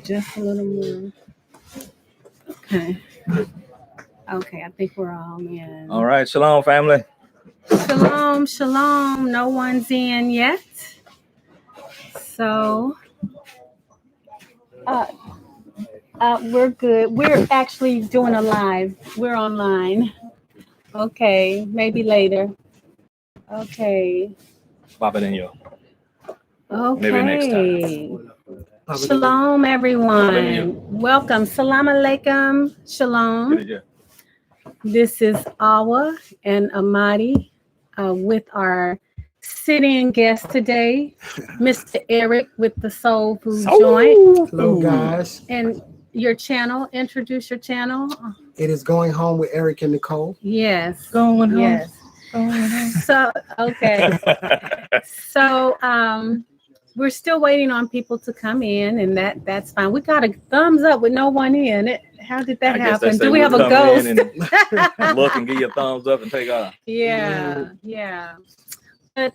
just a little more. Okay. Okay, I think we're all in. All right, shalom, family. Shalom, shalom. No one's in yet. So, we're good. We're actually doing a live. We're online. Okay, maybe later. Okay. Pop it in you. Okay. Maybe next time. Shalom, everyone. Welcome. Salam alaikum. Shalom. This is Awa and Amadi with our sit-in guest today, Mr. Eric with the Soulful Joint. Hello, guys. And your channel, introduce your channel. It is Going Home with Eric and Nicole. Yes. Going home. Yes. So, okay. So, we're still waiting on people to come in, and that's fine. We got a thumbs up with no one in. How did that happen? Do we have a ghost? Look and give you a thumbs up and take off. Yeah. But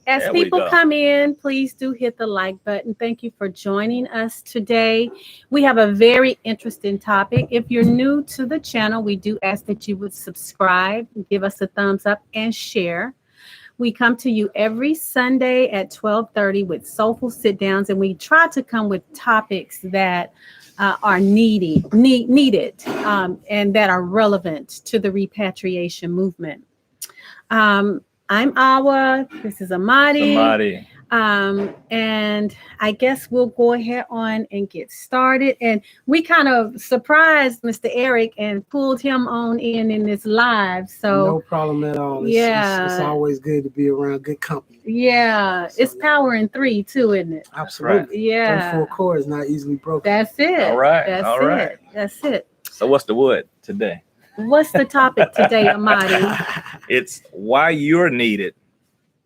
as people come in, please do hit the like button. Thank you for joining us today. We have a very interesting topic. If you're new to the channel, we do ask that you would subscribe, give us a thumbs up, and share. We come to you every Sunday at 12:30 with Soulful sit-downs, and we try to come with topics that are needed, and that are relevant to the repatriation movement. I'm Awa. This is Amadi. And I guess we'll go ahead on and get started. And we kind of surprised Mr. Eric and pulled him on in this live. So no problem at all. It's always good to be around good company. Yeah, so, it's power in 3 too, isn't it? Absolutely. Yeah. 4 chords not easily broken. That's it. All right. That's it. So what's the wood today? What's the topic today, Amadi? It's why you're needed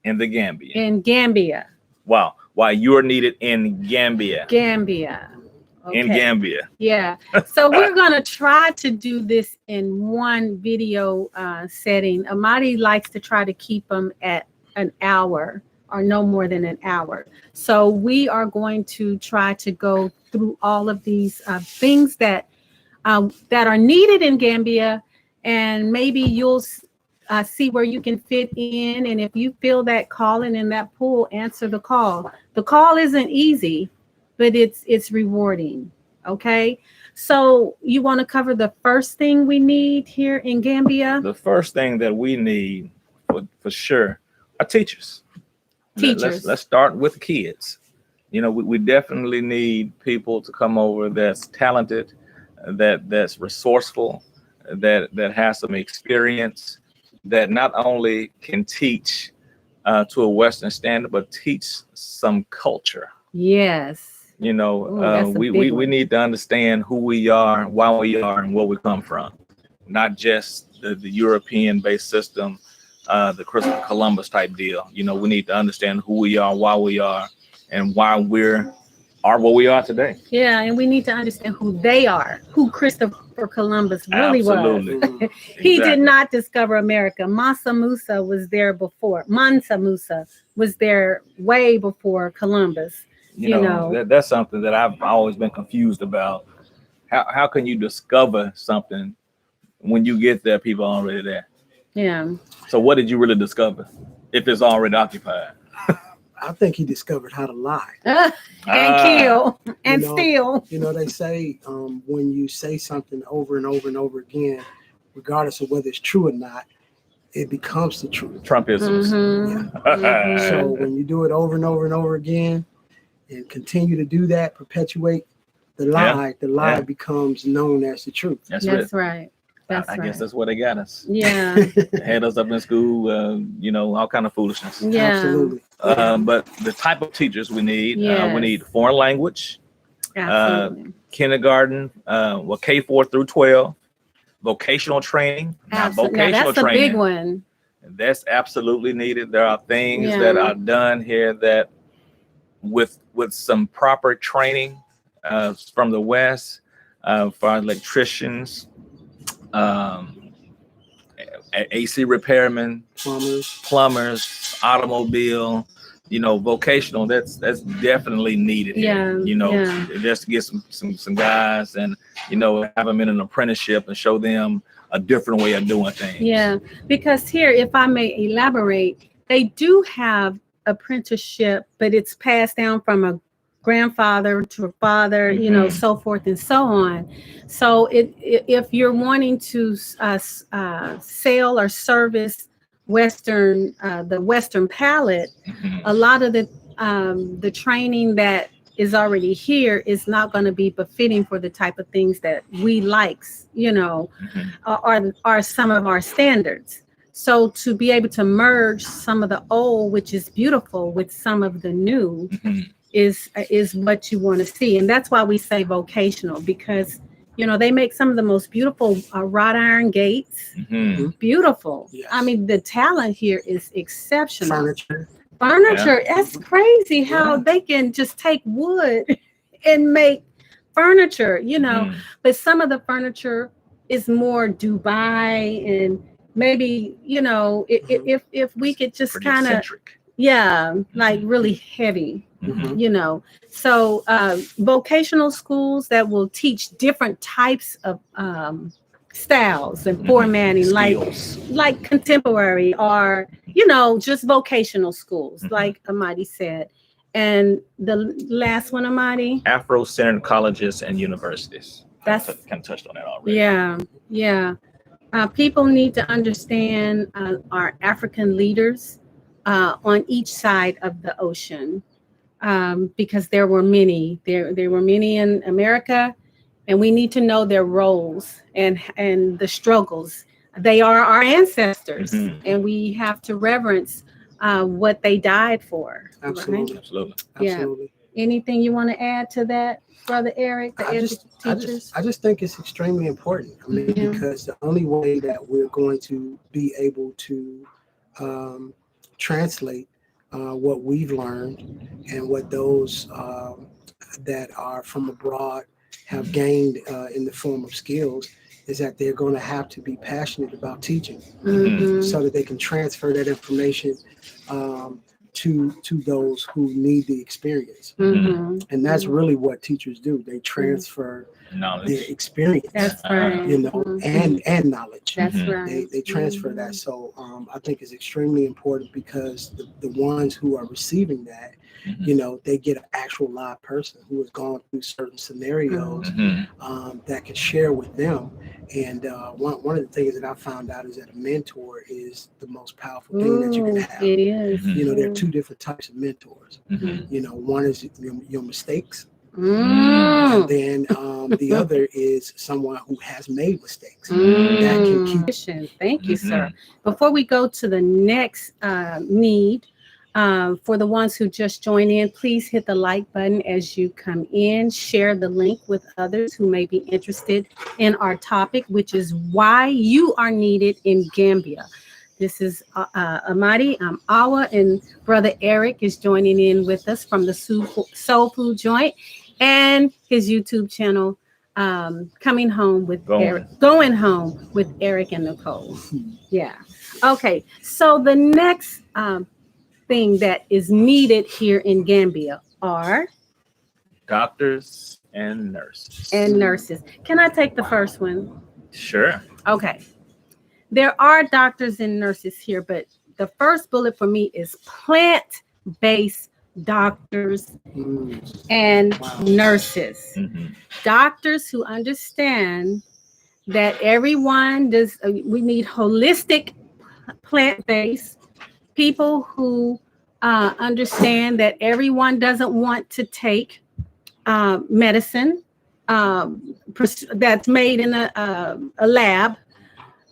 in the Gambia. In Gambia. Wow. Why you're needed in Gambia. Okay. In Gambia. Yeah. So we're going to try to do this in one video setting. Amadi likes to try to keep them at an hour or no more than an hour. So we are going to try to go through all of these things that are needed in Gambia, and maybe you'll see where you can fit in. And if you feel that calling in that pool, answer the call. The call isn't easy, but it's rewarding. Okay. So you want to cover the first thing we need here in Gambia? The first thing that we need for sure are teachers. Let's start with the kids. You know, we definitely need people to come over that's talented, that's resourceful, that has some experience, that not only can teach to a Western standard, but teach some culture. Yes. You know, we need to understand who we are, why we are, and where we come from. Not just the European-based system, the Christopher Columbus type deal. You know, we need to understand who we are, why we are, and why we are what we are today. Yeah, and we need to understand who they are, who Christopher Columbus really was. He did not discover America. Mansa Musa was there before. Mansa Musa was there way before Columbus. You know. That's something that I've always been confused about. How can you discover something when you get there, people are already there? Yeah. So what did you really discover if it's already occupied? I think he discovered how to lie and kill and steal. You know, they say when you say something over and over and over again, regardless of whether it's true or not, it becomes the truth. Trumpisms. Yeah. So when you do it over and over and over again and continue to do that, perpetuate the lie becomes known as the truth. That's right. I guess that's where they got us. Yeah. Had us up in school, you know, all kind of foolishness. Yeah. Absolutely. But the type of teachers we need foreign language, kindergarten, K4 through 12, vocational training. Vocational that's training, a big one. That's absolutely needed. There are things that are done here that with some proper training from the West for electricians, AC repairmen, plumbers, automobile, vocational, that's definitely needed here. Just to get some guys and, have them in an apprenticeship and show them a different way of doing things. Yeah, because here, if I may elaborate, they do have apprenticeship, but it's passed down from a grandfather to a father, so forth and so on. So if you're wanting to sell or service the Western palate, a lot of the training that is already here is not going to be befitting for the type of things that we likes, are some of our standards. So to be able to merge some of the old, which is beautiful, with some of the new is what you want to see. And that's why we say vocational, because they make some of the most beautiful wrought iron gates. Beautiful. Yes. I mean, the talent here is exceptional. Furniture. Yeah. That's crazy how they can just take wood and make furniture, but some of the furniture is more Dubai, and maybe, if we could just kind of, like really heavy, So vocational schools that will teach different types of styles and formatting, like contemporary, or just vocational schools, like Amadi said. And the last one, Amadi, Afro-centered colleges and universities. That's kind of touched on that already. Yeah. People need to understand our African leaders on each side of the ocean, because there were many. There were many in America. And we need to know their roles and the struggles. They are our ancestors, and we have to reverence what they died for. Absolutely. Right? Absolutely. Yeah. Anything you want to add to that, Brother Eric? I just think it's extremely important. I mean, because the only way that we're going to be able to translate what we've learned and what those that are from abroad have gained in the form of skills is that they're going to have to be passionate about teaching, so that they can transfer that information to those who need the experience. And that's really what teachers do. They transfer their experience. That's right. And knowledge. That's right. They transfer that. So I think it's extremely important, because the ones who are receiving that, they get an actual live person who has gone through certain scenarios that can share with them. And one of the things that I found out is that a mentor is the most powerful thing that you can have. It is. There are two different types of mentors. One is your mistakes. And then the other is someone who has made mistakes that can keep. Thank you, sir. Before we go to the next need, for the ones who just joined in, please hit the like button as you come in. Share the link with others who may be interested in our topic, which is why you are needed in Gambia. This is Amadi, I'm Awa, and Brother Eric is joining in with us from the Soulful Joint and his YouTube channel, Going Home with Eric and Nicole. Yeah. Okay. So the next thing that is needed here in Gambia are doctors and nurses. Can I take the first one? Sure. Okay. There are doctors and nurses here, but the first bullet for me is plant-based doctors and nurses. Doctors who understand that everyone does. We need holistic plant-based people who understand that everyone doesn't want to take medicine that's made in a lab.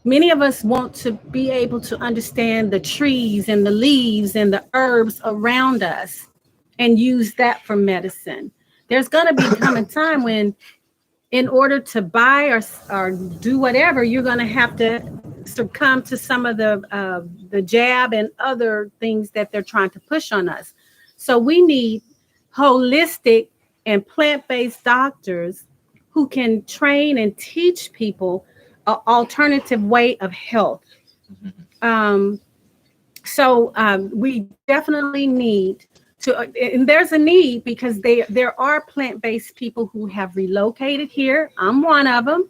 Many of us want to be able to understand the trees and the leaves and the herbs around us and use that for medicine. There's going to become a time when, in order to buy or do whatever, you're going to have to succumb to some of the jab and other things that they're trying to push on us. So we need holistic and plant-based doctors who can train and teach people an alternative way of health. So we definitely need to, and there's a need because there are plant-based people who have relocated here. I'm one of them.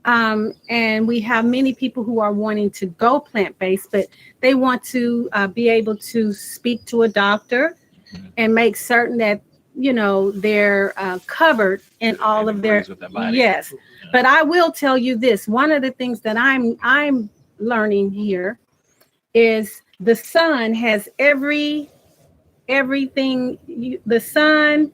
And we have many people who are wanting to go plant-based, but they want to be able to speak to a doctor and make certain that, you know, they're covered in all of their, yes. But I will tell you this, one of the things that I'm learning here is the sun has everything, the sun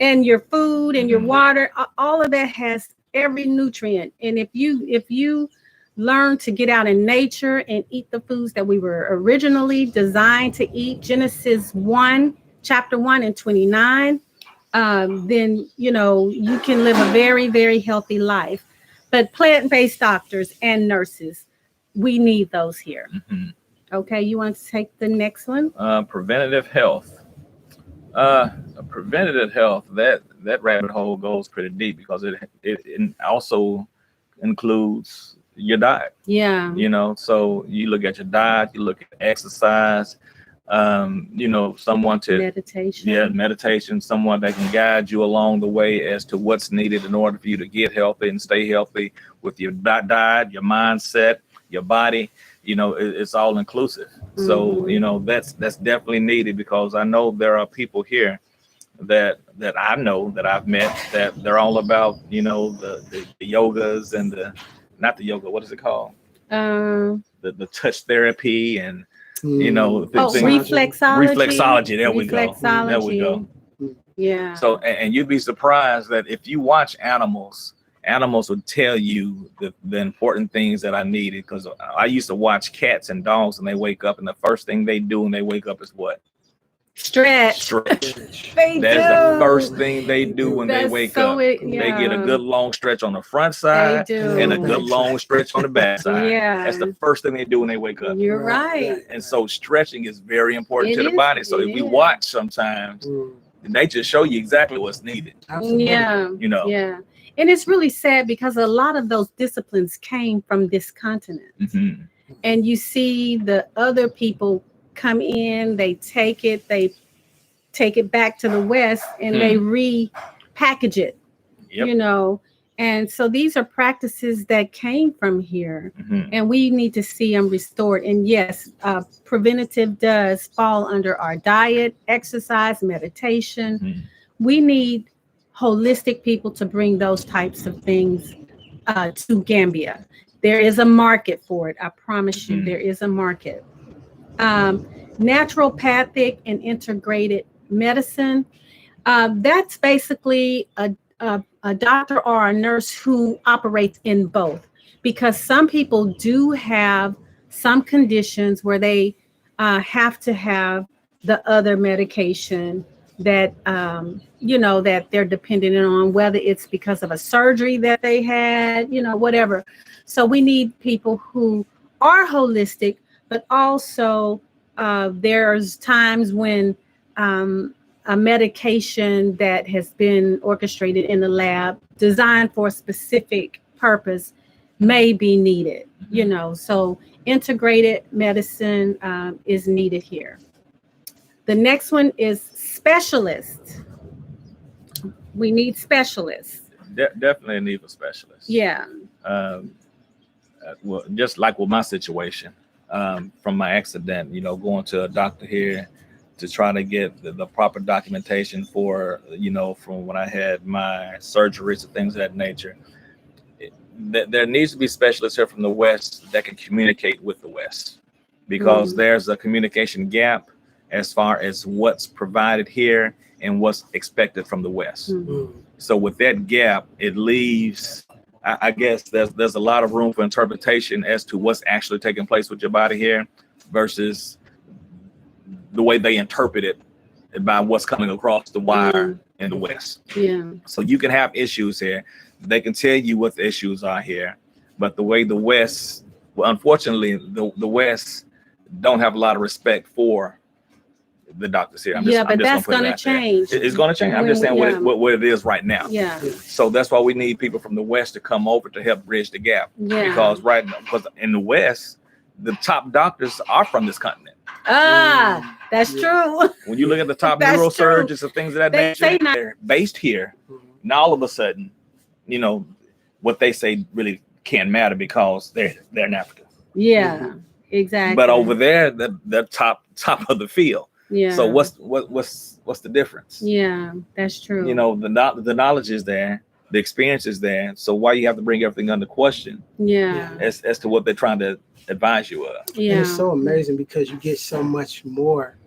and your food and your water, all of that has every nutrient. And if you learn to get out in nature and eat the foods that we were originally designed to eat, Genesis 1, chapter 1 and 29, then, you know, you can live a very, very healthy life. But plant-based doctors and nurses, we need those here. Okay, you want to take the next one? Preventative health. Preventative health, that rabbit hole goes pretty deep because it also includes your diet. Yeah. You know, so you look at your diet, you look at exercise, you know, someone to meditation. Yeah, meditation, someone that can guide you along the way as to what's needed in order for you to get healthy and stay healthy with your diet, your mindset, your body. You know, it's all inclusive. So, you know, that's definitely needed because I know there are people here that I know that I've met that they're all about, you know, the yogas and not the yoga, what is it called? The touch therapy and, you know, reflexology. There we go. There we go. Yeah. So, and you'd be surprised that if you watch animals would tell you the important things that I needed, because I used to watch cats and dogs and they wake up and the first thing they do when they wake up is what? Stretch. That's the first thing they do when they wake up. They get a good long stretch on the front side and a good long stretch on the back side. Yeah. That's the first thing they do when they wake up. You're right. And so stretching is very important to the body. So if we watch sometimes, they just show you exactly what's needed. Yeah. You know. Yeah. And it's really sad because a lot of those disciplines came from this continent. And you see the other people come in, they take it back to the West and they repackage it, you know. And so these are practices that came from here and we need to see them restored. And yes, preventative does fall under our diet, exercise, meditation. We need holistic people to bring those types of things to Gambia. There is a market for it. I promise you, there is a market. Naturopathic and integrated medicine. That's basically a doctor or a nurse who operates in both, because some people do have some conditions where they have to have the other medication that you know, that they're dependent on, whether it's because of a surgery that they had, you know, whatever. So we need people who are holistic, but also there's times when a medication that has been orchestrated in the lab, designed for a specific purpose, may be needed, you know. So integrated medicine is needed here. The next one is specialists. We need specialists. Definitely need a specialist. Yeah. Well, just like with my situation, from my accident, you know, going to a doctor here to try to get the proper documentation for, you know, from when I had my surgeries and things of that nature. There needs to be specialists here from the West that can communicate with the West, because there's a communication gap as far as what's provided here and what's expected from the West. So with that gap, it leaves, I guess there's a lot of room for interpretation as to what's actually taking place with your body here versus the way they interpret it by what's coming across the wire in the West. Yeah. So you can have issues here. They can tell you what the issues are here, but the way the West, well, unfortunately, the West don't have a lot of respect for the doctors here. But that's going to change. It's going to change. I'm just saying what it is right now. Yeah. So that's why we need people from the West to come over to help bridge the gap. Yeah. Because because in the West, the top doctors are from this continent. That's true. When you look at the top That's neurosurgeons and things of that nature, they're based here. And all of a sudden, you know, what they say really can't matter because they're in Africa. Yeah, exactly. But over there, they're top of the field. Yeah. So what's the difference? Yeah, that's true. You know, the knowledge is there, the experience is there. So why you have to bring everything under question? Yeah. As to what they're trying to advise you of. Yeah. And it's so amazing because you get so much more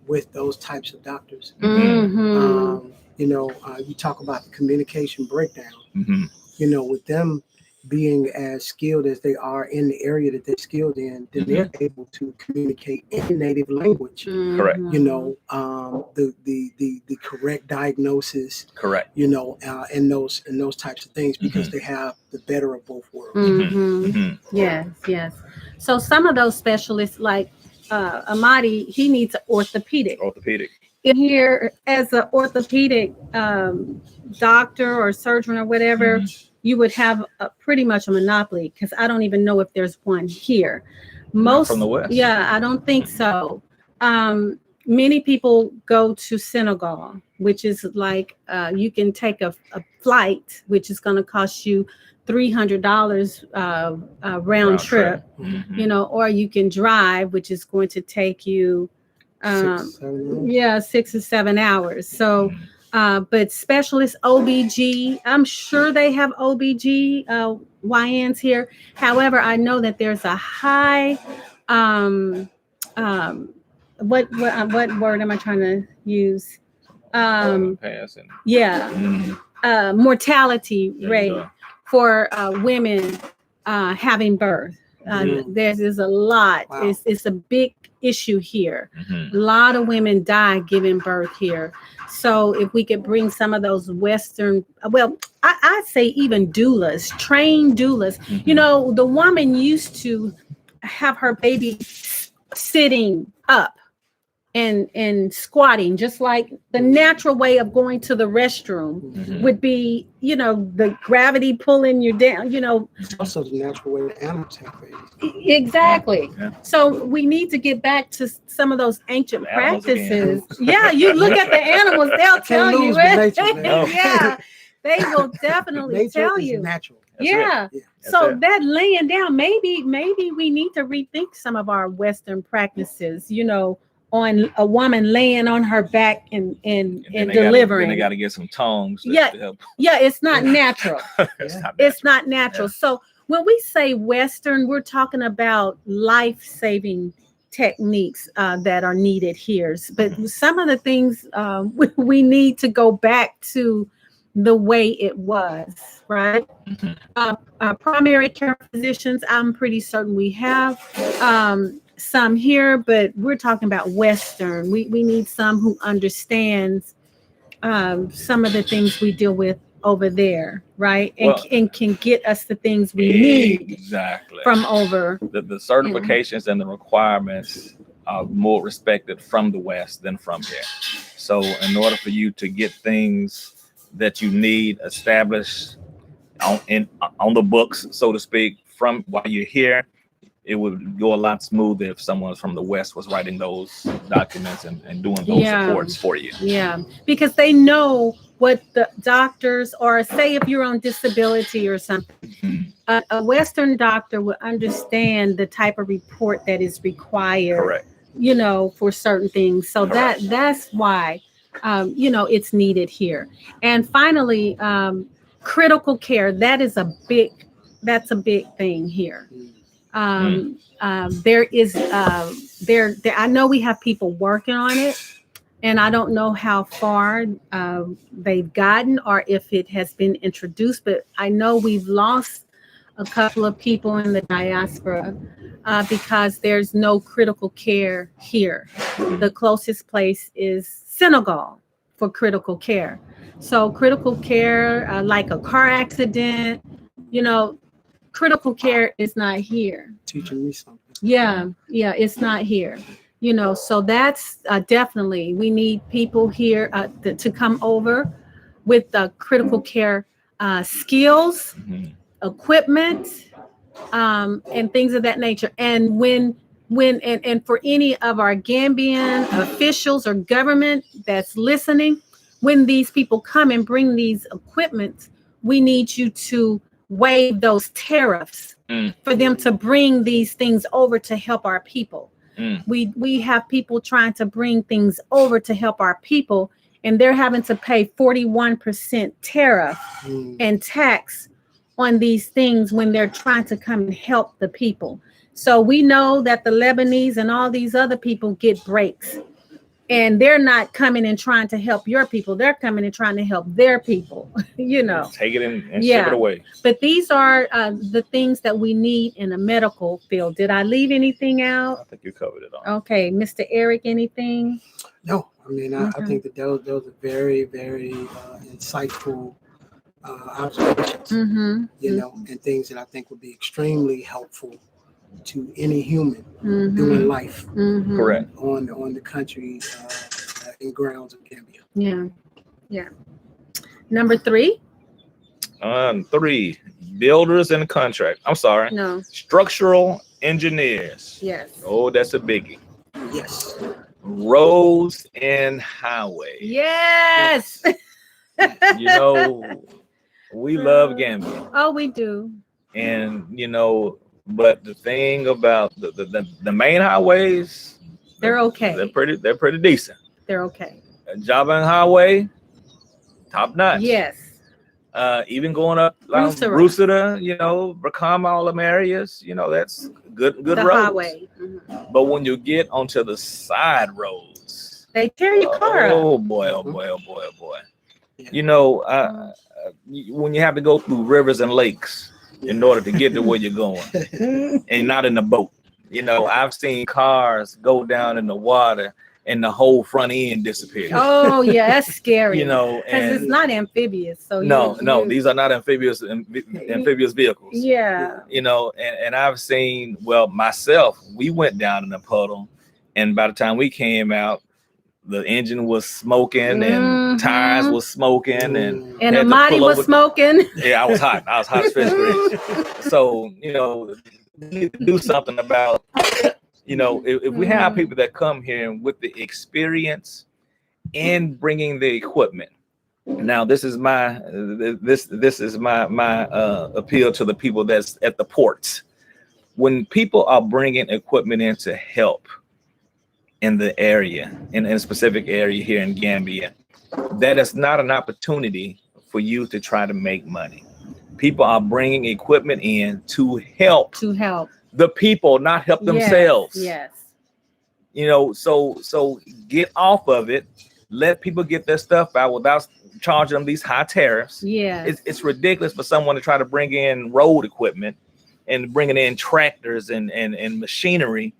with those types of doctors. Mm-hmm. You know, you talk about the communication breakdown. Mm-hmm. You know, with them being as skilled as they are in the area that they're skilled in, then they're able to communicate in native language. Correct. You know, the correct diagnosis. Correct. You know, and those types of things because they have the better of both worlds. Yes. So some of those specialists, like Amadi, he needs an orthopedic. In here, as an orthopedic doctor or surgeon or whatever, you would have pretty much a monopoly because I don't even know if there's one here. Not from the West. Yeah, I don't think so. Many people go to Senegal, which is like you can take a flight, which is going to cost you $300 round trip, you know, or you can drive, which is going to take you 6 or 7 hours. So but specialist OBG, I'm sure they have OBG YNs here. However, I know that there's a high what word am I trying to use? Mortality rate for women having birth. There's a lot. Wow. It's a big issue here. A lot of women die giving birth here. So if we could bring some of those Western, well, I'd say even doulas, trained doulas. You know, the woman used to have her baby sitting up and squatting, just like the natural way of going to the restroom would be, you know, the gravity pulling you down, you know. It's also the natural way the animals have babies. Exactly. So we need to get back to some of those ancient practices. Yeah, you look at the animals, they'll tell you. Yeah, they will definitely tell you. Natural. Yeah. So that laying down, maybe we need to rethink some of our Western practices, you know, on a woman laying on her back and delivering. They got to get some tongs. To help. Yeah, it's not natural. It's not natural. Yeah. So when we say Western, we're talking about life-saving techniques that are needed here. But some of the things we need to go back to the way it was, right? Primary care physicians, I'm pretty certain we have some here, but we're talking about Western. We need some who understands some of the things we deal with over there, right? And can get us the things we need from over. The certifications and the requirements are more respected from the West than from here. So in order for you to get things that you need established on the books, so to speak, from while you're here, it would go a lot smoother if someone from the West was writing those documents and doing those reports for you. Yeah, because they know what the doctors, or say if you're on disability or something, a Western doctor would understand the type of report that is required. Correct. You know, for certain things. So that's why, you know, it's needed here. And finally, critical care. That's a big thing here. There is I know we have people working on it, and I don't know how far they've gotten or if it has been introduced, but I know we've lost a couple of people in the diaspora because there's no critical care here. The closest place is Senegal for critical care. So critical care, like a car accident, you know, critical care is not here. Teaching me something. Yeah, it's not here. You know, so that's definitely, we need people here to come over with critical care skills, equipment, and things of that nature. And when for any of our Gambian officials or government that's listening, when these people come and bring these equipment, we need you to waive those tariffs for them to bring these things over to help our people. We have people trying to bring things over to help our people, and they're having to pay 41% tariff and tax on these things when they're trying to come and help the people. So we know that the Lebanese and all these other people get breaks, and they're not coming and trying to help your people. They're coming and trying to help their people, you know. Take it in and ship it away. But these are the things that we need in the medical field. Did I leave anything out? I think you covered it all. Okay, Mr. Eric, anything? No, I mean, I think that those are very, very insightful observations, you know, and things that I think would be extremely helpful to any human doing life Correct on the country and grounds of Gambia. Yeah. Number 3. 3, builders and contract. I'm sorry. No. Structural engineers. Yes. Oh, that's a biggie. Yes. Roads and highways. Yes. You know, we love Gambia. Oh, we do. And you know, but the thing about the main highways, they're okay. They're pretty decent. They're okay. Java Highway, top notch. Yes. Even going up like Brusita, you know, Bracama, all them areas, you know, that's good the roads. Highway. But when you get onto the side roads, they tear your car up. Oh boy, oh boy, oh boy, oh boy. You know, when you have to go through rivers and lakes in order to get to where you're going and not in the boat. You know, I've seen cars go down in the water and the whole front end disappear. Oh yeah, that's scary. You know, because it's not amphibious. So no, these are not amphibious vehicles. Yeah. You know, and I've seen, well, myself, we went down in the puddle, and by the time we came out, the engine was smoking and tires was smoking and Amadi was smoking. Yeah, I was hot as fish grease. So, you know, we need to do something about, you know, if we have people that come here with the experience in bringing the equipment. Now, this is my appeal to the people that's at the ports. When people are bringing equipment in to help in the area, in a specific area here in Gambia, that is not an opportunity for you to try to make money. People are bringing equipment in to help the people, not help themselves. Yes. You know, so get off of it. Let people get their stuff out without charging them these high tariffs. Yeah. It's ridiculous for someone to try to bring in road equipment and bringing in tractors and machinery.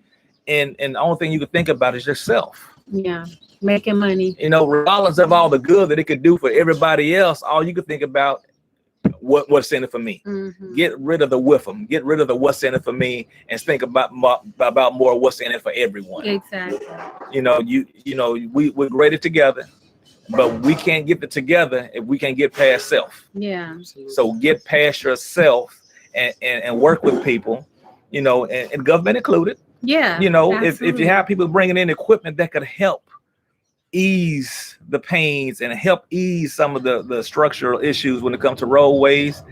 And the only thing you can think about is yourself. Yeah, making money. You know, regardless of all the good that it could do for everybody else, all you can think about what's in it for me. Get rid of the with them. Get rid of the what's in it for me, and think about more what's in it for everyone. Exactly. You know, we're greater together, but we can't get it together if we can't get past self. Yeah. So get past yourself and work with people. You know, and government included. Yeah, you know, if you have people bringing in equipment that could help ease the pains and help ease some of the structural issues when it comes to roadways,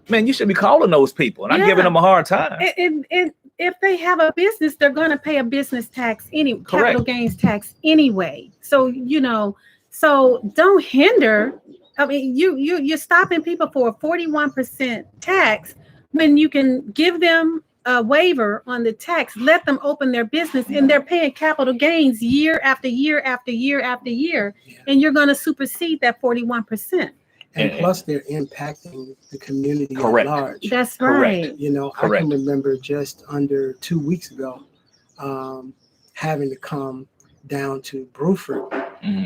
man, you should be calling those people and not giving them a hard time. And if they have a business, they're going to pay a business tax, capital gains tax anyway. So, you know, so don't hinder. I mean, you're stopping people for a 41% tax when you can give them a waiver on the tax, let them open their business, and they're paying capital gains year after year after year after year, and you're going to supersede that 41%. And plus, they're impacting the community at large. That's right. You know, I can remember just under 2 weeks ago, having to come down to Bruford,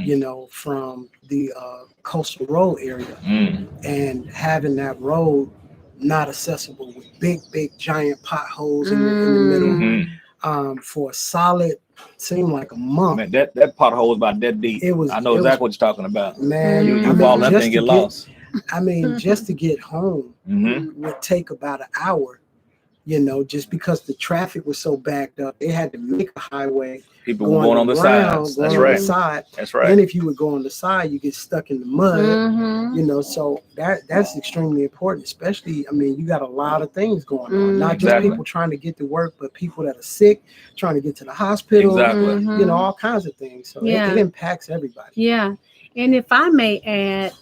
you know, from the coastal road area, and having that road not accessible with big giant potholes in the middle for a solid, seemed like a month. Man, that pothole was about that deep. I know exactly what you're talking about. Man, you fall that thing, get lost. I mean, just to get home would take about an hour, You know, just because the traffic was so backed up, they had to make a highway. People were going on the sides. That's right. That's right. And if you would go on the side, you get stuck in the mud. You know, so that's extremely important. Especially, I mean, you got a lot of things going on. Not just people trying to get to work, but people that are sick, trying to get to the hospital. You know, all kinds of things. So it impacts everybody. Yeah, and if I may add,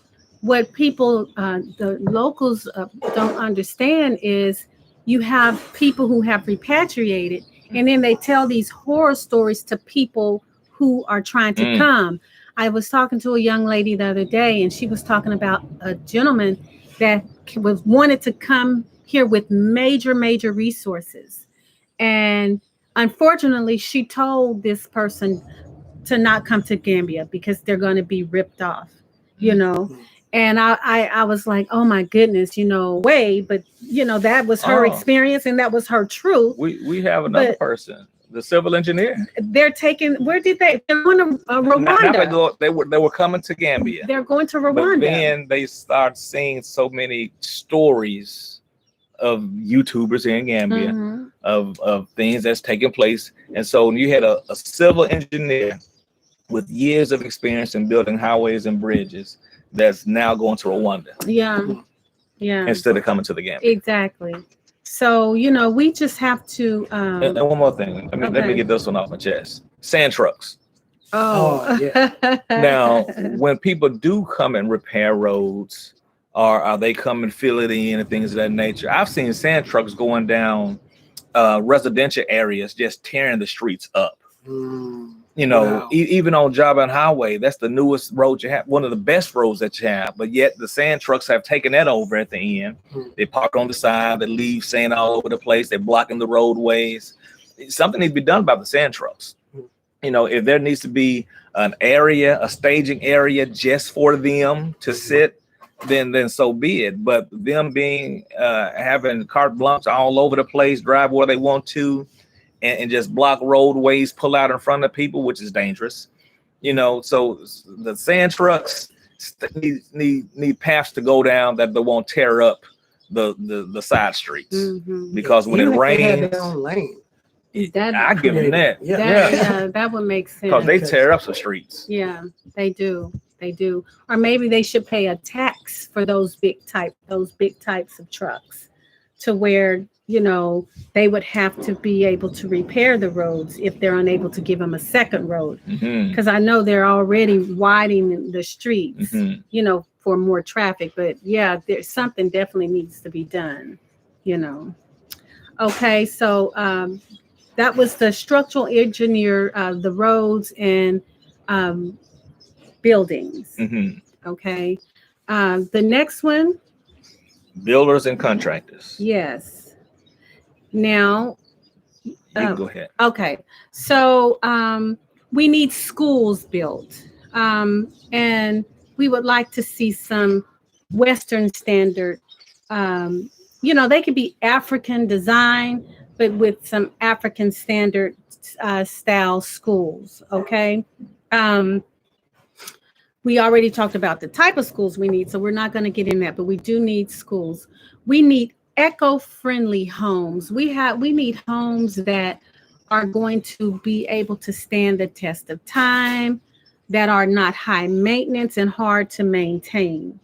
what people, the locals don't understand is you have people who have repatriated, and then they tell these horror stories to people who are trying to come. I was talking to a young lady the other day, and she was talking about a gentleman that wanted to come here with major resources. And unfortunately, she told this person to not come to Gambia because they're going to be ripped off, you know. And I was like, oh my goodness, you know, but you know, that was her experience and that was her truth. We have another person, the civil engineer. They're taking, they're going to Rwanda. They were coming to Gambia. They're going to Rwanda. But then they start seeing so many stories of YouTubers in Gambia of things that's taking place. And so you had a civil engineer with years of experience in building highways and bridges that's now going to Rwanda. Yeah. Instead of coming to the Gambia. Exactly. So, you know, we just have to. And one more thing. Let me get this one off my chest. Sand trucks. Yeah. Now, when people do come and repair roads, or are they come and fill it in and things of that nature? I've seen sand trucks going down residential areas, just tearing the streets up. You know, even on Job and Highway, that's the newest road you have, one of the best roads that you have. But yet the sand trucks have taken that over at the end. They park on the side, they leave sand all over the place. They're blocking the roadways. Something needs to be done about the sand trucks. You know, if there needs to be an area, a staging area just for them to sit, then so be it. But them being having carte blanche all over the place, drive where they want to, and just block roadways, pull out in front of people, which is dangerous. You know, so the sand trucks need paths to go down that they won't tear up the side streets. Because when it rains, I give them that. Yeah, that would make sense. Because they tear up some streets. Yeah, they do. Or maybe they should pay a tax for those big types of trucks, to where, you know, they would have to be able to repair the roads if they're unable to give them a second road. Because I know they're already widening the streets, you know, for more traffic. But yeah, there's something definitely needs to be done, you know. Okay, so that was the structural engineer, the roads and buildings. Okay. The next one. Builders and contractors. Yes. Now, you can go ahead. Okay. So we need schools built. And we would like to see some Western standard, you know, they could be African design, but with some African standard style schools. Okay. We already talked about the type of schools we need, so we're not going to get in that, but we do need schools. We need eco-friendly homes. We need homes that are going to be able to stand the test of time, that are not high maintenance and hard to maintain.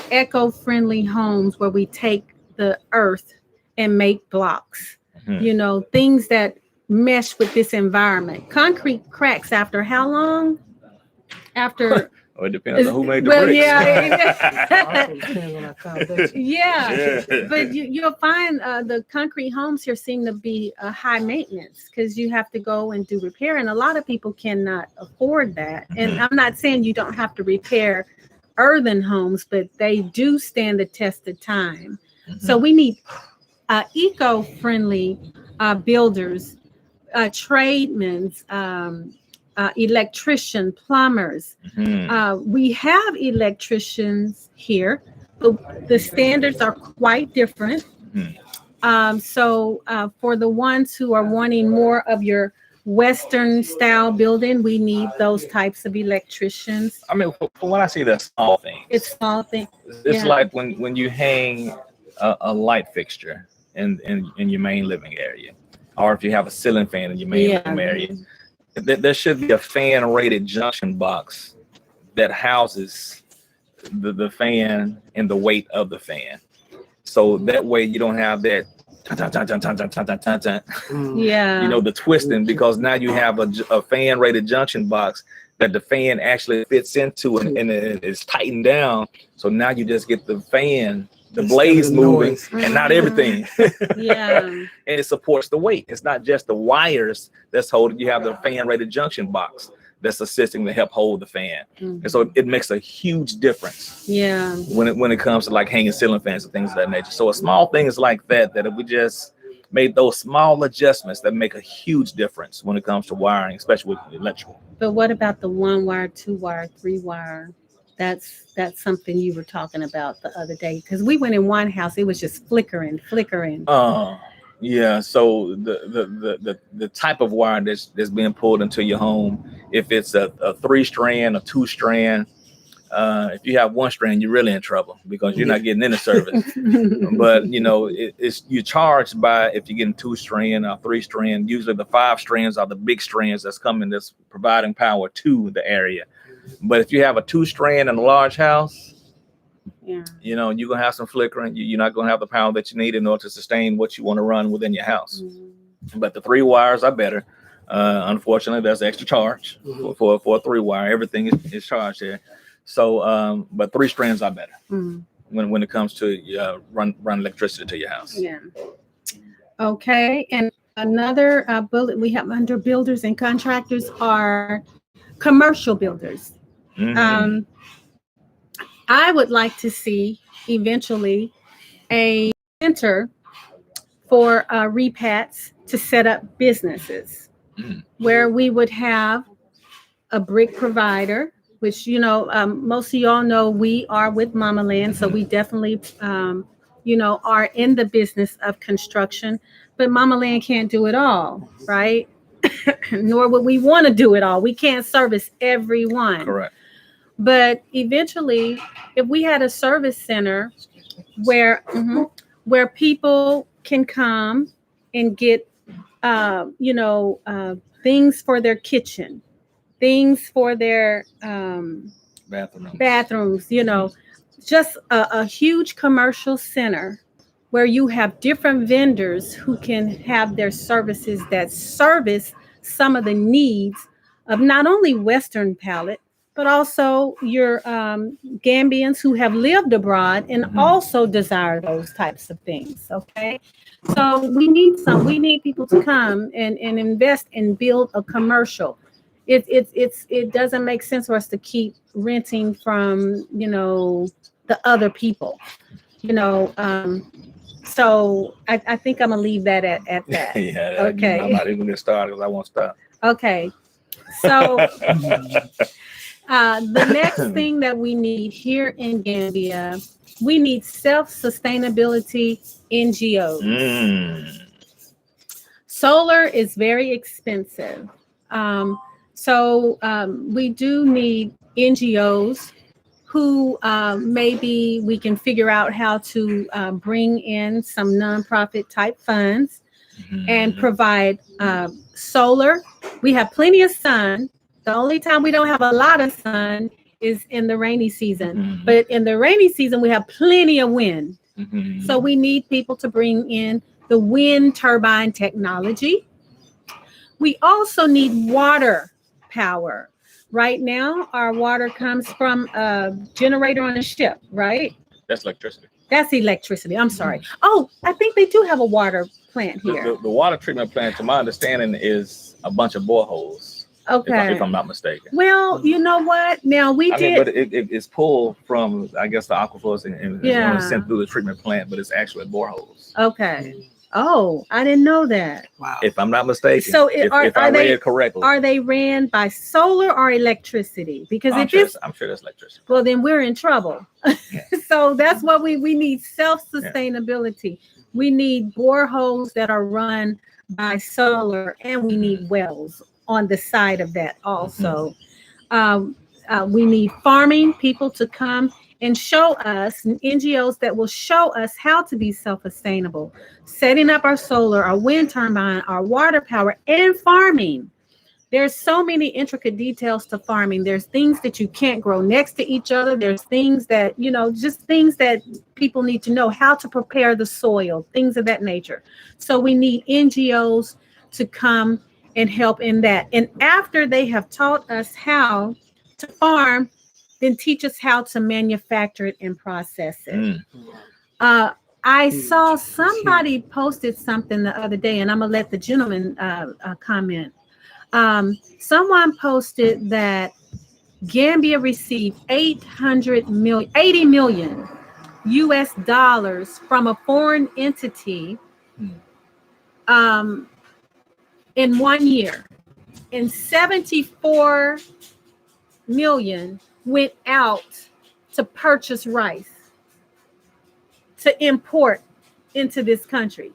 Eco-friendly homes where we take the earth and make blocks, you know, things that mesh with this environment. Concrete cracks after how long? After it depends on who made the bricks. But you'll find the concrete homes here seem to be high maintenance, because you have to go and do repair, and a lot of people cannot afford that. And I'm not saying you don't have to repair earthen homes, but they do stand the test of time. So we need eco-friendly builders, tradesmen, electrician, plumbers. We have electricians here, but the standards are quite different. So for the ones who are wanting more of your Western style building, we need those types of electricians. I mean, from what I see, that's small things. It's small things. It's like when you hang a light fixture, in your main living area, or if you have a ceiling fan in your main living area, there should be a fan rated junction box that houses the fan and the weight of the fan. So that way you don't have that the twisting, because now you have a fan rated junction box that the fan actually fits into and it's tightened down. So now you just get the fan, the blades moving and not everything. And it supports the weight. It's not just the wires that's holding. You have the fan rated junction box that's assisting to help hold the fan. And so it makes a huge difference when it comes to like hanging ceiling fans and things of that nature. So a small things like that if we just made those small adjustments, that make a huge difference when it comes to wiring, especially with electrical. But what about the 1 wire, 2 wire, 3 wire? That's something you were talking about the other day, because we went in one house, it was just flickering. Yeah, so the type of wire that's being pulled into your home, if it's a 3-strand or 2-strand, if you have 1 strand, you're really in trouble because you're not getting any service. But it's you charged by, if you're getting 2-strand or 3-strand, usually the 5 strands are the big strands that's providing power to the area. But if you have a 2-strand in a large house, you're gonna have some flickering. You're not gonna have the power that you need in order to sustain what you want to run within your house. But the 3 wires are better. Unfortunately, there's extra charge for a 3 wire. Everything is charged there. So, but 3 strands are better when it comes to run electricity to your house. Okay, and another bullet we have under builders and contractors are commercial builders. I would like to see eventually a center for repats to set up businesses where we would have a brick provider, which, most of y'all know we are with Mama Land. So we definitely, are in the business of construction, but Mama Land can't do it all, right? Nor would we want to do it all. We can't service everyone. Correct. But eventually, if we had a service center where people can come and get, things for their kitchen, things for their bathrooms, just a huge commercial center where you have different vendors who can have their services that service some of the needs of not only Western palate, but also your Gambians who have lived abroad and also desire those types of things. Okay, so we need people to come and invest and build a commercial. It doesn't make sense for us to keep renting from the other people. So I think I'm gonna leave that at that. Okay. I'm not even gonna get started because I won't stop. Okay. So the next thing that we need here in Gambia, we need self-sustainability NGOs. Solar is very expensive. So we do need NGOs who maybe we can figure out how to bring in some nonprofit type funds and provide solar. We have plenty of sun. The only time we don't have a lot of sun is in the rainy season. But in the rainy season, we have plenty of wind. So we need people to bring in the wind turbine technology. We also need water power. Right now, our water comes from a generator on a ship, right? That's electricity. That's electricity. I'm sorry. Oh, I think they do have a water plant here. The water treatment plant, to my understanding, is a bunch of boreholes. Okay. If I'm not mistaken. Well, you know what? Now but it's pulled from, I guess, the aquifers and sent through the treatment plant, but it's actually boreholes. Okay. Oh, I didn't know that. Wow. If I'm not mistaken. So if I read it correctly. Are they ran by solar or electricity? Because I'm sure that's electricity. Well, then we're in trouble. So that's what we need self-sustainability. We need boreholes that are run by solar, and we need wells on the side of that also. We need farming people to come and show us, NGOs that will show us how to be self-sustainable, setting up our solar, our wind turbine, our water power, and farming. There's so many intricate details to farming. There's things that you can't grow next to each other. There's things that, just things that people need to know, how to prepare the soil, things of that nature. So we need NGOs to come and help in that. And after they have taught us how to farm, then teach us how to manufacture it and process it. I saw somebody posted something the other day, and I'm going to let the gentleman comment. Someone posted that Gambia received 80 million US dollars from a foreign entity in 1 year, and 74 million went out to purchase rice to import into this country.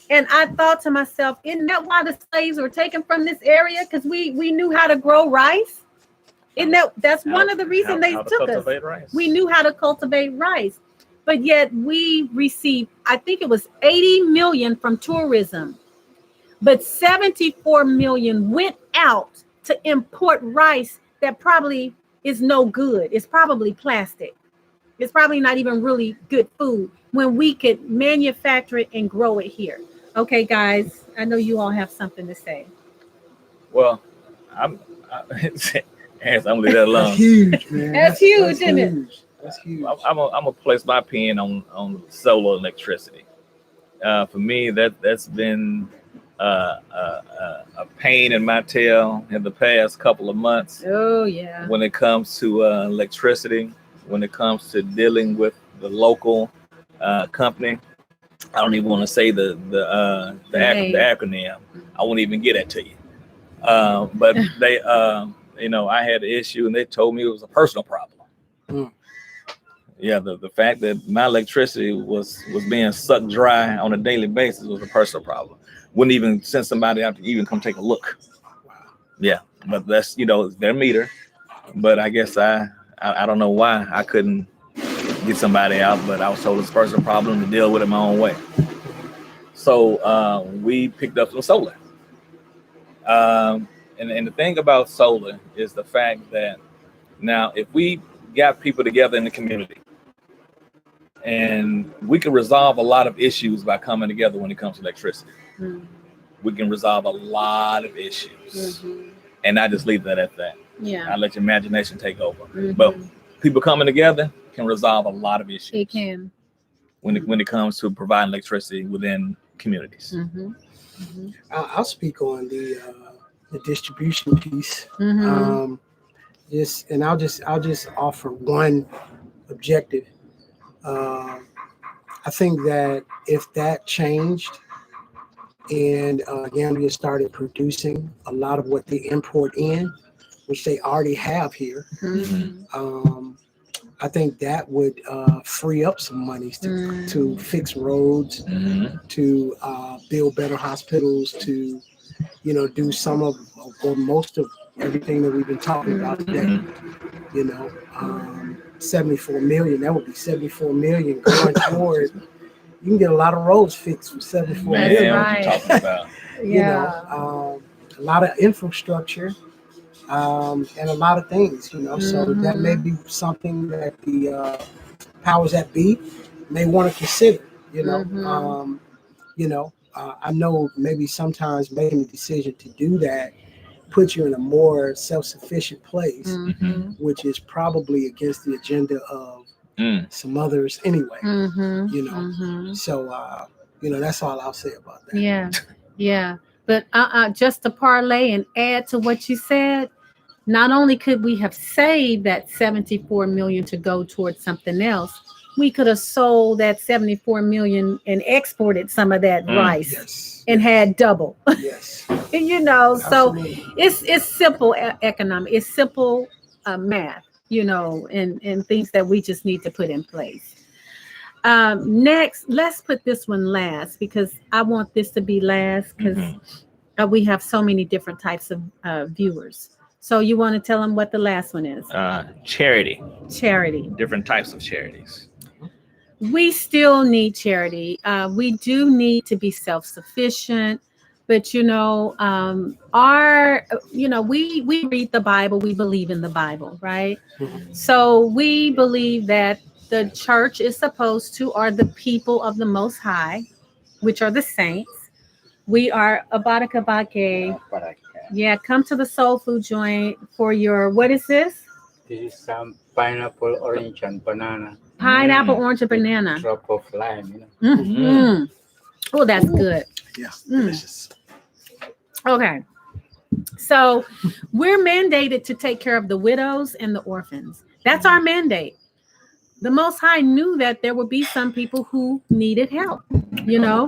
And I thought to myself, isn't that why the slaves were taken from this area? Because we knew how to grow rice. That's one of the reasons they took us. Rice. We knew how to cultivate rice. But yet we received, I think it was 80 million from tourism. But 74 million went out to import rice that probably is no good. It's probably plastic. It's probably not even really good food when we could manufacture it and grow it here. Okay, guys, I know you all have something to say. Well, I'm gonna leave that alone. That's huge, man. That's huge, isn't it? That's huge. I'm gonna place my pen on solar electricity. For me, that's been a pain in my tail in the past couple of months. Oh yeah. When it comes to electricity, when it comes to dealing with the local company. I don't even want to say the acronym. I won't even get it to you. But they, I had an issue, and they told me it was a personal problem. Yeah, the fact that my electricity was being sucked dry on a daily basis was a personal problem. Wouldn't even send somebody out to even come take a look. Yeah, but that's it's their meter. But I guess I don't know why I couldn't get somebody out, but I was told it's a personal problem to deal with it my own way. So we picked up some solar. And the thing about solar is the fact that now if we got people together in the community, and we can resolve a lot of issues by coming together when it comes to electricity. We can resolve a lot of issues. And I just leave that at that. Yeah. I let your imagination take over. But people coming together can resolve a lot of issues. It can. When it comes to providing electricity within communities. I'll speak on the distribution piece. I'll just offer one objective. I think that if that changed and Gambia started producing a lot of what they import in, which they already have here, I think that would free up some monies to fix roads, to build better hospitals, to do some of or most of everything that we've been talking about today. 74 million, that would be 74 million going forward. You can get a lot of roads fixed for 74 million. Right. What you talking about? A lot of infrastructure, and a lot of things, so that may be something that the powers that be may want to consider. I know maybe sometimes making the decision to do that puts you in a more self-sufficient place, which is probably against the agenda of some others anyway. So that's all I'll say about that. Yeah. But just to parlay and add to what you said, not only could we have saved that 74 million to go towards something else, we could have sold that 74 million and exported some of that rice and had double. Yes. So it's simple economic, it's simple math, and things that we just need to put in place. Next, let's put this one last, because I want this to be last, because we have so many different types of viewers. So you want to tell them what the last one is? Charity. Charity. Different types of charities. We still need charity. We do need to be self-sufficient, but we read the Bible. We believe in the Bible, right? Mhm. So we believe that the church is supposed to, or the people of the Most High, which are the saints. We are Abarakabake. Yeah, come to the soul food joint for your, what is this? This is some pineapple, orange, and banana. Pineapple, orange, and banana. Drop of lime, Mm-hmm. Oh, that's good. Yeah, Mm. delicious. Okay. So we're mandated to take care of the widows and the orphans. That's our mandate. The Most High knew that there would be some people who needed help,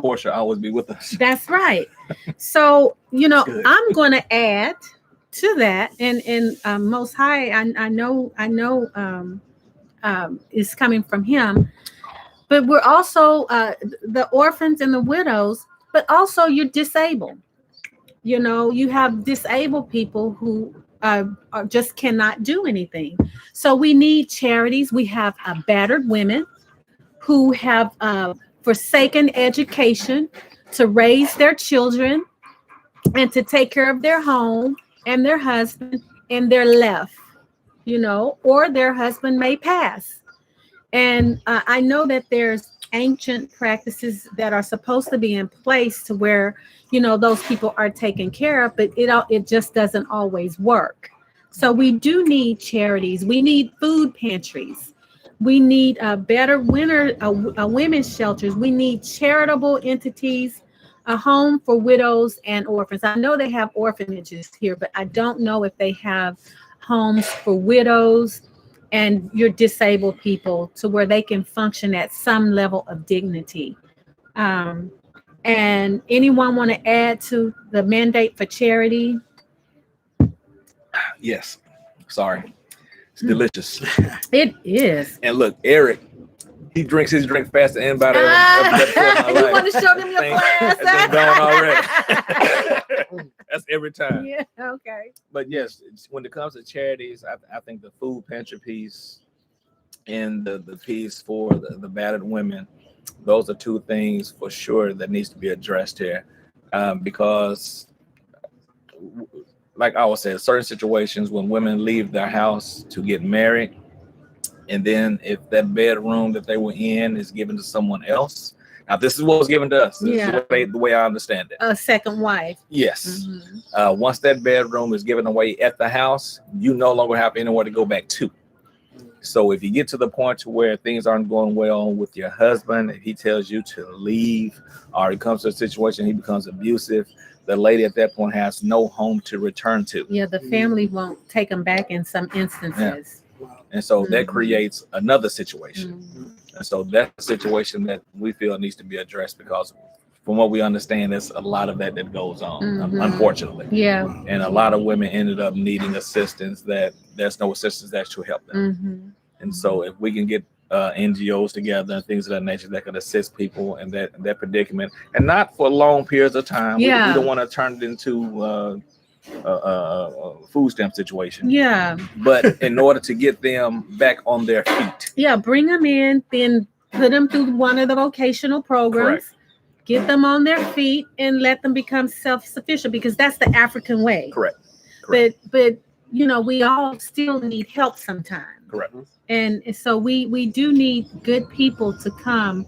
Portia always be with us. That's right. So, Good. I'm going to add to that, and Most High, I know, is coming from Him, but we're also the orphans and the widows, but also you're disabled. You have disabled people who just cannot do anything. So we need charities. We have battered women who have forsaken education to raise their children and to take care of their home and their husband, and they're left, or their husband may pass. And I know that there's ancient practices that are supposed to be in place to where, those people are taken care of, but it just doesn't always work. So we do need charities. We need food pantries. We need better women's shelters. We need charitable entities, a home for widows and orphans. I know they have orphanages here, but I don't know if they have homes for widows and your disabled people to where they can function at some level of dignity. And anyone want to add to the mandate for charity? Yes. Sorry. It's delicious. It is. And look, Eric, he drinks his drink faster than anybody ever in my You life. want to show them your glass? It's been going already. That's every time. Yeah, okay. But yes, when it comes to charities, I think the food pantry piece and the piece for the battered women, those are two things for sure that needs to be addressed here. Because like I was saying, certain situations when women leave their house to get married, and then if that bedroom that they were in is given to someone else. Now, this is what was given to us. This is the way I understand it. A second wife. Yes. Mm-hmm. Once that bedroom is given away at the house, you no longer have anywhere to go back to. So if you get to the point to where things aren't going well with your husband, if he tells you to leave, or it comes to a situation he becomes abusive, the lady at that point has no home to return to. Yeah, the family won't take them back in some instances. Yeah. And so that creates another situation. And so that's a situation that we feel needs to be addressed, because from what we understand, there's a lot of that goes on, unfortunately. Yeah. And a lot of women ended up needing assistance that there's no assistance that should help them. And so if we can get NGOs together and things of that nature that can assist people in that predicament, and not for long periods of time. Yeah. We don't want to turn it into a food stamp situation. Yeah. But in order to get them back on their feet. Yeah, bring them in, then put them through one of the vocational programs. Correct. Get them on their feet and let them become self-sufficient, because that's the African way. Correct. But we all still need help sometimes. Correct. And so we do need good people to come.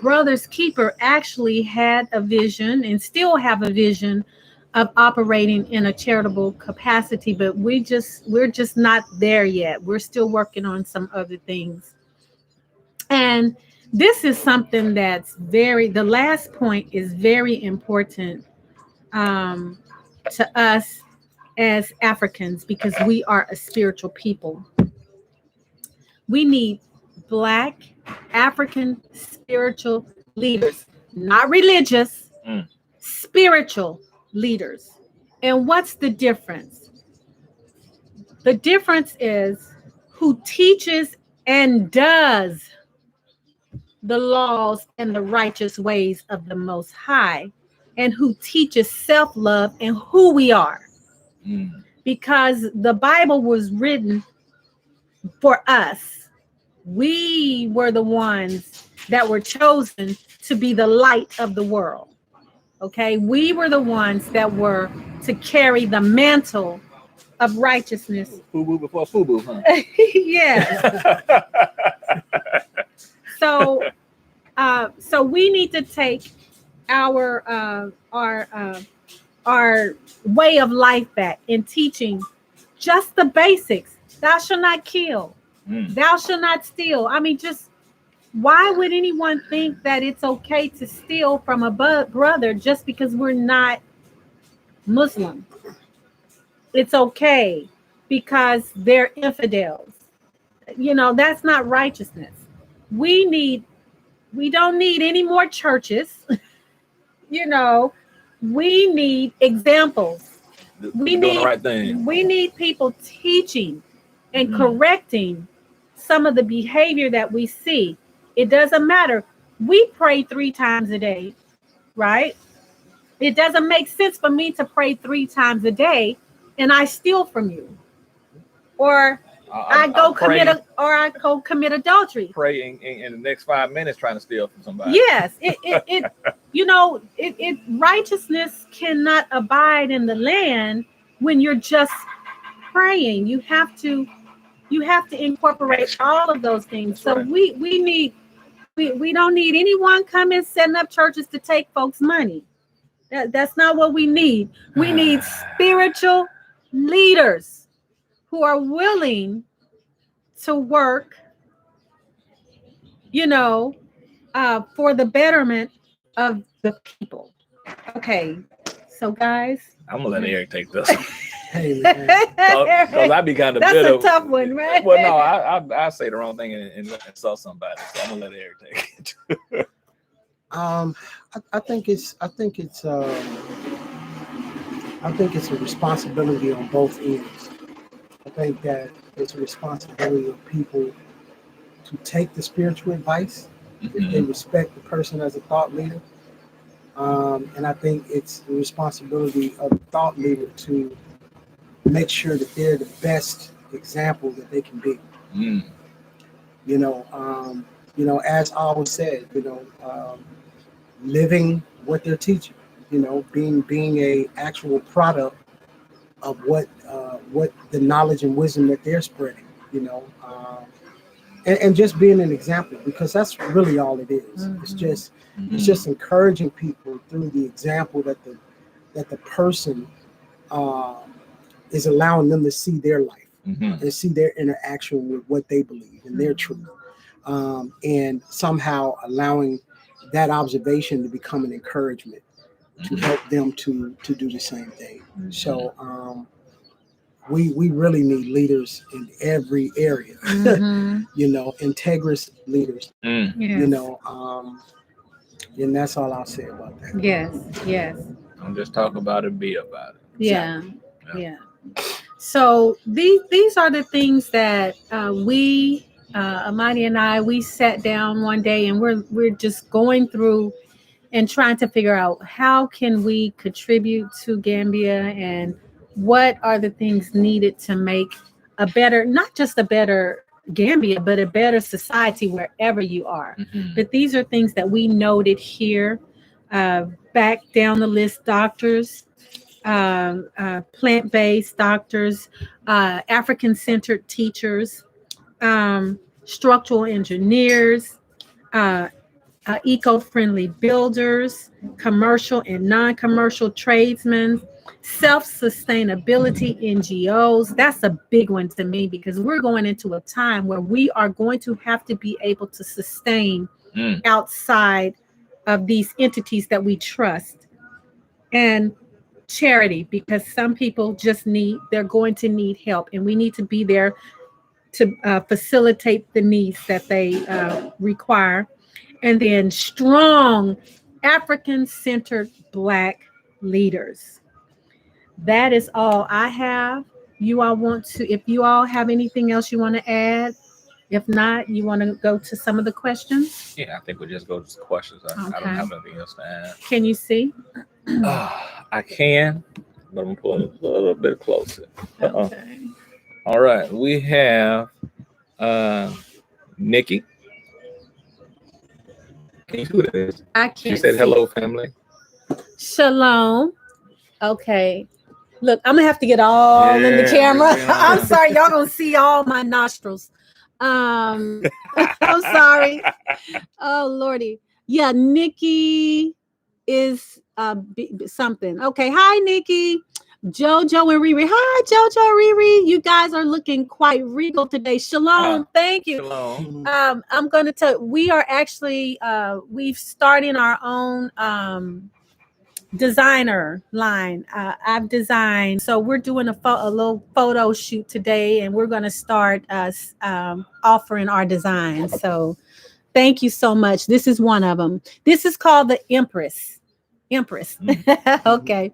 Brothers Keeper actually had a vision and still have a vision of operating in a charitable capacity, but we're just not there yet. We're still working on some other things. And this is something that's the last point is very important to us as Africans, because we are a spiritual people. We need Black African spiritual leaders, not religious, spiritual leaders. And what's the difference? The difference is who teaches and does the laws and the righteous ways of the Most High, and who teaches self-love and who we are. because the Bible was written for us. We were the ones that were chosen to be the light of the world. Okay, we were the ones that were to carry the mantle of righteousness. Fubu before Fubu, huh? Yes. So we need to take our way of life back in teaching just the basics. Thou shalt not kill. Thou shalt not steal. I mean, just why would anyone think that it's okay to steal from a brother just because we're not Muslim? It's okay because they're infidels. That's not righteousness. We don't need any more churches. We need examples. We need people teaching and correcting some of the behavior that we see. It doesn't matter. We pray 3 times a day, right? It doesn't make sense for me to pray 3 times a day and I steal from you, or I go commit adultery. Pray in the next 5 minutes trying to steal from somebody. Yes, righteousness cannot abide in the land when you're just praying. You have to incorporate all of those things. That's so right. We don't need anyone coming setting up churches to take folks' money. That's not what we need. We need spiritual leaders who are willing to work, for the betterment of the people. Okay, so guys, I'm gonna let Eric take this. Hey, man. Because I'd be kind of bitter. That's a tough one, right? Well, no, I say the wrong thing and insult somebody. So I'm gonna let Eric take it. I think it's a responsibility on both ends. I think that it's a responsibility of people to take the spiritual advice if they respect the person as a thought leader. And I think it's the responsibility of the thought leader to make sure that they're the best example that they can be. As I always said, living what they're teaching, being a actual product of what the knowledge and wisdom that they're spreading, and just being an example, because that's really all it is. It's just encouraging people through the example that the person is allowing them to see their life and see their interaction with what they believe and their truth, and somehow allowing that observation to become an encouragement to help them to do the same thing. So we really need leaders in every area, integrous leaders, and that's all I'll say about that. Yes. Don't just talk about it, be about it. Yeah. So these are the things that we, Amani and I, we sat down one day and we're just going through and trying to figure out how can we contribute to Gambia and what are the things needed to make a better, not just a better Gambia, but a better society wherever you are. But these are things that we noted here. Back down the list: doctors, plant-based doctors, African-centered teachers, structural engineers, eco-friendly builders, commercial and non-commercial tradesmen, self-sustainability NGOs. That's a big one to me, because we're going into a time where we are going to have to be able to sustain outside of these entities that we trust. And charity, because some people they're going to need help, and we need to be there to facilitate the needs that they require. And then strong African-centered Black leaders. That is all I have. If you all have anything else you want to add? If not, you want to go to some of the questions? Yeah, I think we'll just go to the questions. I don't have anything else to add. Can you see? I can. but I'm pulling a little bit closer. Okay. All right, we have Nikki. Can you see who that is? I can't She said, see. "Hello, family." Shalom. Okay. Look, I'm gonna have to get all in the camera. I'm sorry, y'all gonna see all my nostrils. I'm sorry. Oh Lordy. Yeah, Nikki is something. Okay. Hi, Nikki. Jojo and Riri. Hi, Jojo and Riri. You guys are looking quite regal today. Shalom. Thank you. Shalom. I'm gonna tell we are actually we've starting our own designer line. I've designed, so we're doing a little photo shoot today, and we're going to start offering our designs. So thank you so much. This is one of them. This is called the Empress. Okay.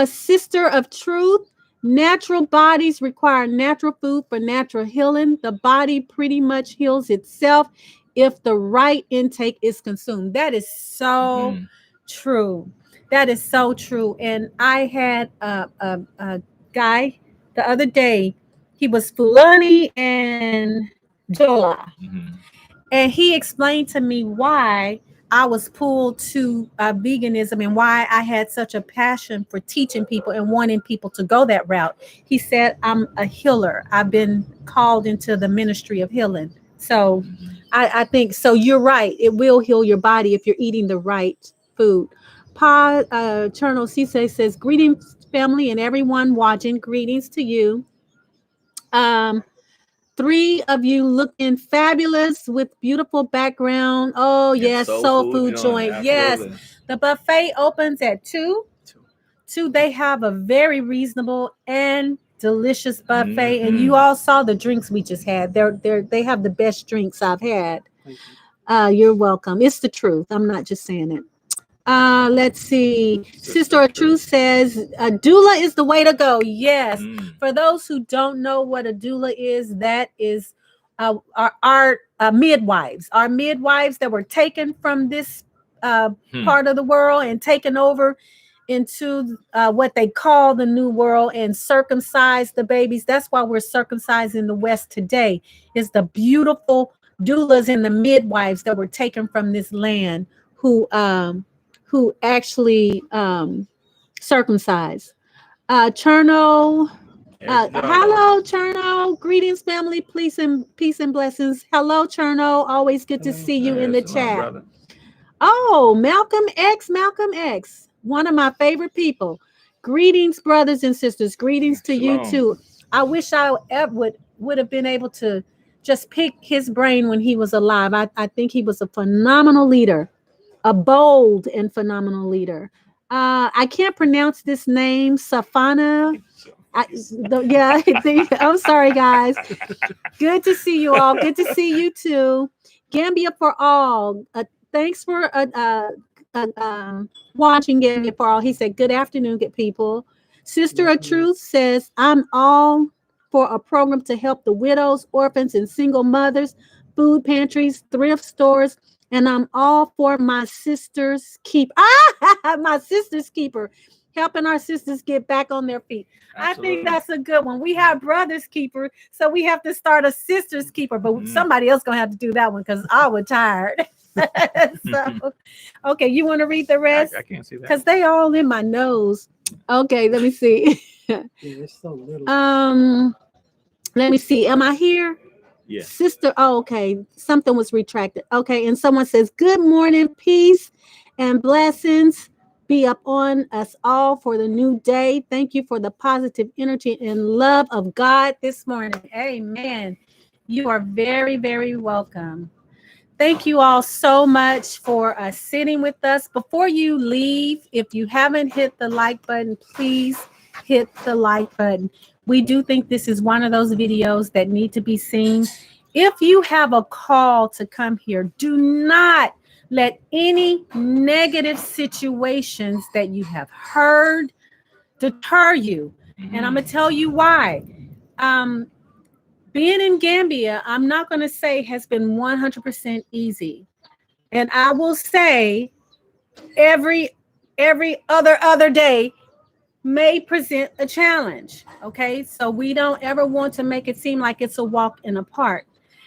Sister of Truth. Natural bodies require natural food for natural healing. The body pretty much heals itself if the right intake is consumed. That is so true. That is so true. And I had a guy the other day. He was Fulani and Jola. And he explained to me why I was pulled to veganism and why I had such a passion for teaching people and wanting people to go that route. He said, I'm a healer. I've been called into the ministry of healing. So I think, so you're right. It will heal your body if you're eating the right food. Pa Cherno Cisse says, greetings, family, and everyone watching. Greetings to you. 3 of you looking fabulous with beautiful background. Oh, yes, soul food joint. Absolutely. Yes, the buffet opens at 2. They have a very reasonable and delicious buffet. And you all saw the drinks we just had. They have the best drinks I've had. You're welcome. It's the truth. I'm not just saying it. Let's see. Sister of Truth says a doula is the way to go. Yes. For those who don't know what a doula is, that is our midwives. Our midwives that were taken from this part of the world and taken over into what they call the new world and circumcised the babies. That's why we're circumcised in the West today. Is the beautiful doulas and the midwives that were taken from this land who actually circumcised. Cherno, hello, Cherno. Greetings, family. Peace and blessings. Hello, Cherno. Always good to see you in the chat. Oh, Malcolm X, one of my favorite people. Greetings, brothers and sisters. Greetings to you too. I wish I would have been able to just pick his brain when he was alive. I think he was a phenomenal leader. A bold and phenomenal leader. I can't pronounce this name, Safana. I'm sorry, guys. Good to see you all. Good to see you too. Gambia for all. Thanks for watching Gambia for all. He said, good afternoon, good people. Sister of Truth says, I'm all for a program to help the widows, orphans, and single mothers, food pantries, thrift stores, and I'm all for my sister's keep. My sister's keeper, helping our sisters get back on their feet. Absolutely. I think that's a good one. We have brothers keeper, so we have to start a sister's keeper, but somebody else gonna have to do that one because I was tired. So, okay, you want to read the rest? I can't see that because they all in my nose. Okay, let me see. It's so little. Let me see. Am I here? Yes. Sister, okay, something was retracted. Okay, and someone says, good morning, peace and blessings be upon us all for the new day. Thank you for the positive energy and love of God this morning. Amen. You are very, very welcome. Thank you all so much for sitting with us. Before you leave, if you haven't hit the like button, please hit the like button. We do think this is one of those videos that need to be seen. If you have a call to come here, do not let any negative situations that you have heard deter you. And I'm going to tell you why. Being in Gambia, I'm not going to say has been 100% easy. And I will say every other day, may present a challenge. Okay, so we don't ever want to make it seem like it's a walk in the park.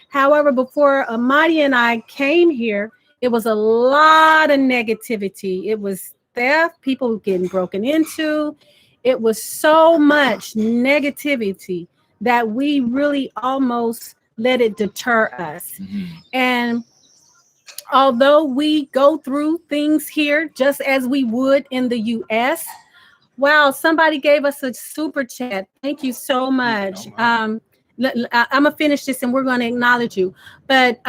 However, before Amadi and I came here, it was a lot of negativity. It was theft, people getting broken into. It was so much negativity that we really almost let it deter us. And although we go through things here just as we would in the US, wow, somebody gave us a super chat. Thank you so much. I'm gonna finish this and we're gonna acknowledge you. But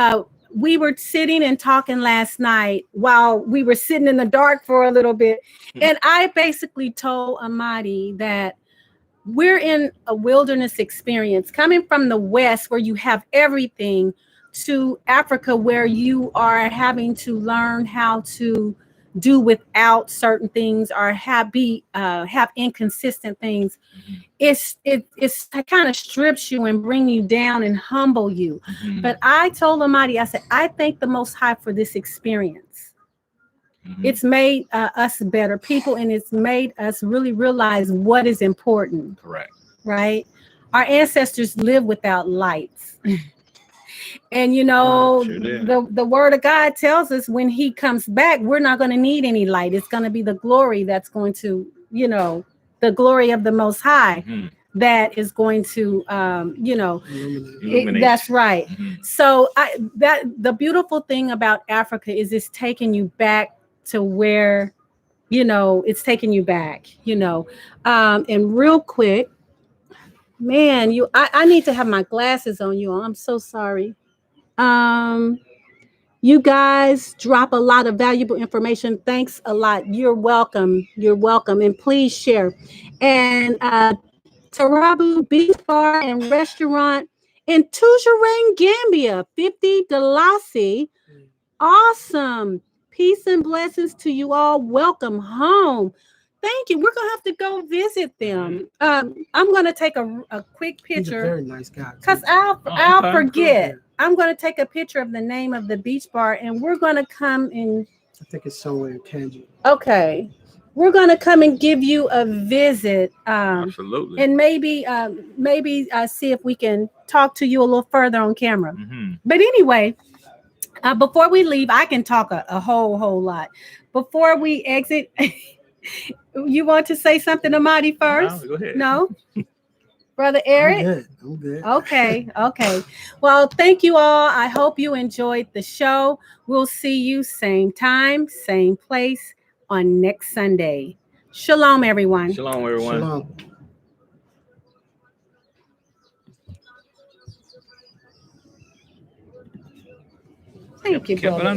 we were sitting and talking last night while we were sitting in the dark for a little bit. And I basically told Amadi that we're in a wilderness experience coming from the West where you have everything to Africa where you are having to learn how to do without certain things or have inconsistent things. It kind of strips you and bring you down and humble you. But I told Amadi, I said, I thank the Most High for this experience. It's made us better people, and it's made us really realize what is important. Correct. Right? Our ancestors lived without lights. And you know, the word of God tells us when he comes back, we're not going to need any light. It's going to be the glory that's going to, you know, the glory of the Most High that is going to, you know, that's right. So the beautiful thing about Africa is it's taking you back to where, you know, it's taking you back, you know. And real quick, man, I need to have my glasses on you. I'm so sorry. You guys drop a lot of valuable information. Thanks a lot. You're welcome. You're welcome. And please share. And Tarabu Beach Bar and Restaurant in Tujarang, Gambia, 50 Dalasi. Awesome. Peace and blessings to you all. Welcome home. Thank you. We're gonna have to go visit them. I'm gonna take a quick picture. He's a very nice guy. Because I'll forget. Cool. I'm gonna take a picture of the name of the beach bar, and we're gonna come and. I think it's somewhere in Kanji. Okay, we're gonna come and give you a visit. Absolutely. And maybe see if we can talk to you a little further on camera. But anyway. Before we leave, I can talk a whole lot. Before we exit, you want to say something to Marty first? No, go ahead. No? Brother Eric? I'm good. Okay. Well, thank you all. I hope you enjoyed the show. We'll see you same time, same place on next Sunday. Shalom, everyone. Shalom, everyone. Shalom. Thank you, brother.